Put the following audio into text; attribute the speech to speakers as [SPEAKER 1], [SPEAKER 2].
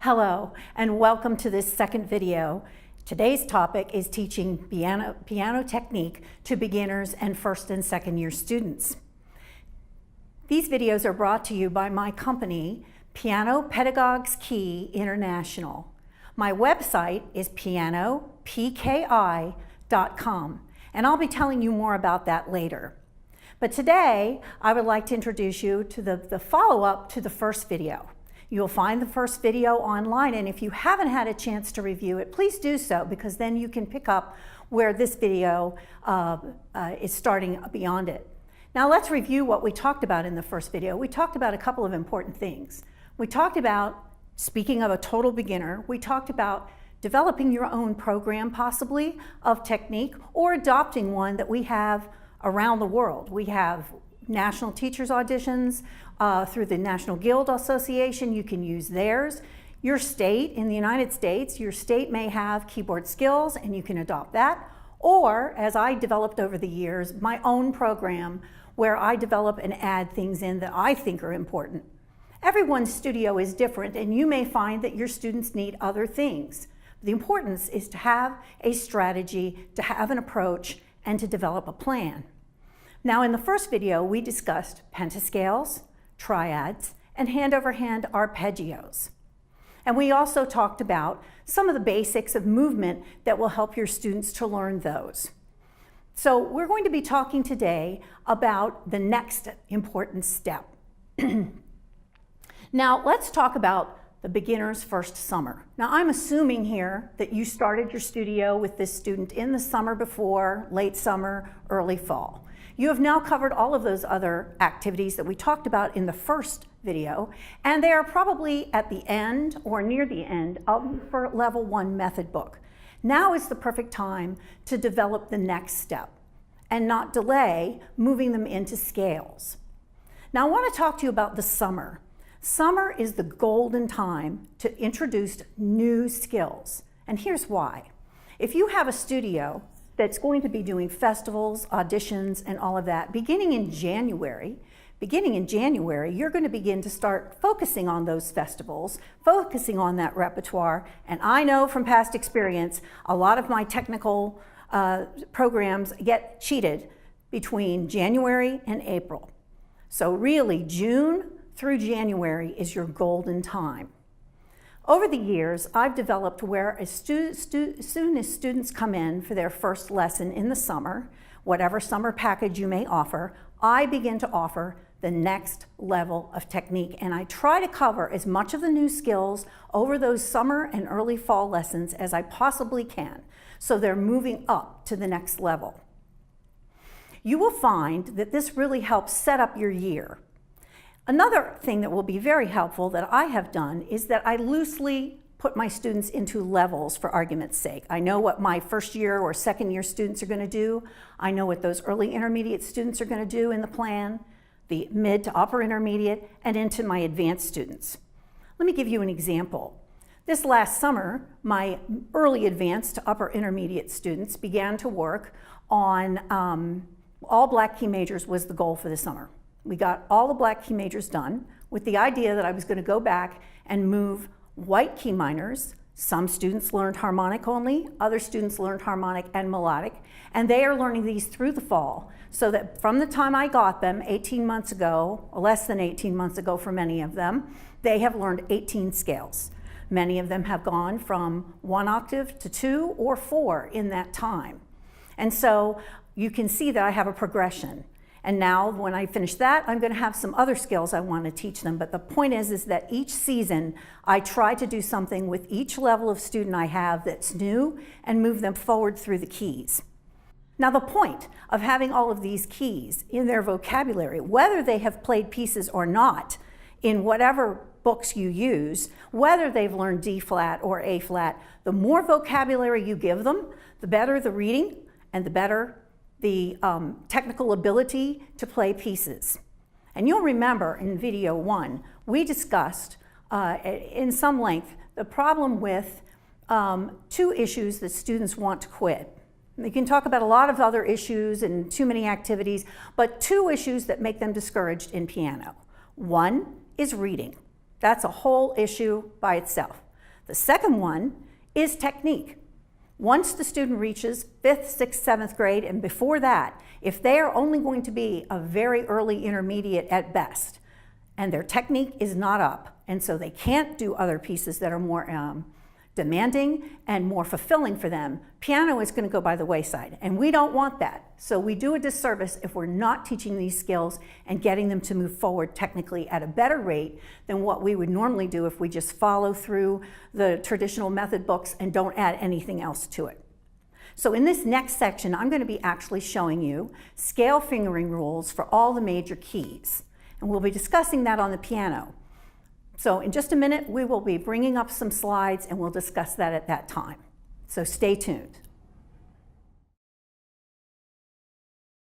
[SPEAKER 1] Hello, and welcome to this second video. Today's topic is teaching piano technique to beginners and first and second year students. These videos are brought to you by my company, Piano Pedagogues Key International. My website is pianopki.com, and I'll be telling you more about that later. But today, I would like to introduce you to the follow-up to the first video. You'll find the first video online, and if you haven't had a chance to review it, please do so, because then you can pick up where this video is starting beyond it. Now let's review what we talked about in the first video. We talked about a couple of important things. We talked about, speaking of a total beginner, we talked about developing your own program possibly of technique, or adopting one that we have around the world. We have national teachers auditions through the National Guild Association. You can use theirs. Your state, in the United States, your state may have keyboard skills and you can adopt that. Or, as I developed over the years, my own program where I develop and add things in that I think are important. Everyone's studio is different, and you may find that your students need other things. The importance is to have a strategy, to have an approach, and to develop a plan. Now, in the first video, we discussed pentascales, triads, and hand-over-hand arpeggios. And we also talked about some of the basics of movement that will help your students to learn those. So we're going to be talking today about the next important step. Now, let's talk about the beginner's first summer. Now, I'm assuming here that you started your studio with this student in the summer before, late summer, early fall. You have now covered all of those other activities that we talked about in the first video, and they are probably at the end or near the end of for level 1 method book. Now is the perfect time to develop the next step and not delay moving them into scales. Now, I want to talk to you about the summer. Summer is the golden time to introduce new skills, and here's why. If you have a studio that's going to be doing festivals, auditions, and all of that, beginning in January, you're going to begin to start focusing on those festivals, focusing on that repertoire. And I know from past experience, a lot of my technical programs get cheated between January and April. So really, June through January is your golden time. Over the years, I've developed where as soon as students come in for their first lesson in the summer, whatever summer package you may offer, I begin to offer the next level of technique. And I try to cover as much of the new skills over those summer and early fall lessons as I possibly can, so they're moving up to the next level. You will find that this really helps set up your year. Another thing that will be very helpful that I have done is that I loosely put my students into levels for argument's sake. I know what my first year or second year students are going to do. I know what those early intermediate students are going to do in the plan, the mid to upper intermediate, and into my advanced students. Let me give you an example. This last summer, my early advanced to upper intermediate students began to work on all black key majors was the goal for the summer. We got all the black key majors done with the idea that I was going to go back and move white key minors. Some students learned harmonic only, other students learned harmonic and melodic, and they are learning these through the fall, so that from the time I got them 18 months ago, less than 18 months ago for many of them, they have learned 18 scales. Many of them have gone from 1 octave to 2 or 4 in that time. And so you can see that I have a progression. And now, when I finish that, I'm going to have some other skills I want to teach them. But the point is that each season, I try to do something with each level of student I have that's new and move them forward through the keys. Now, the point of having all of these keys in their vocabulary, whether they have played pieces or not, in whatever books you use, whether they've learned D flat or A flat, the more vocabulary you give them, the better the reading and the better the technical ability to play pieces. And you'll remember in video 1, we discussed in some length the problem with 2 issues that students want to quit. You can talk about a lot of other issues and too many activities, but 2 issues that make them discouraged in piano. One is reading. That's a whole issue by itself. The second one is technique. Once the student reaches 5th, 6th, 7th grade, and before that, if they are only going to be a very early intermediate at best, and their technique is not up, and so they can't do other pieces that are more demanding and more fulfilling for them, piano is going to go by the wayside, and we don't want that. So we do a disservice if we're not teaching these skills and getting them to move forward technically at a better rate than what we would normally do if we just follow through the traditional method books and don't add anything else to it. So in this next section, I'm going to be actually showing you scale fingering rules for all the major keys, and we'll be discussing that on the piano. So in just a minute, we will be bringing up some slides and we'll discuss that at that time. So stay tuned.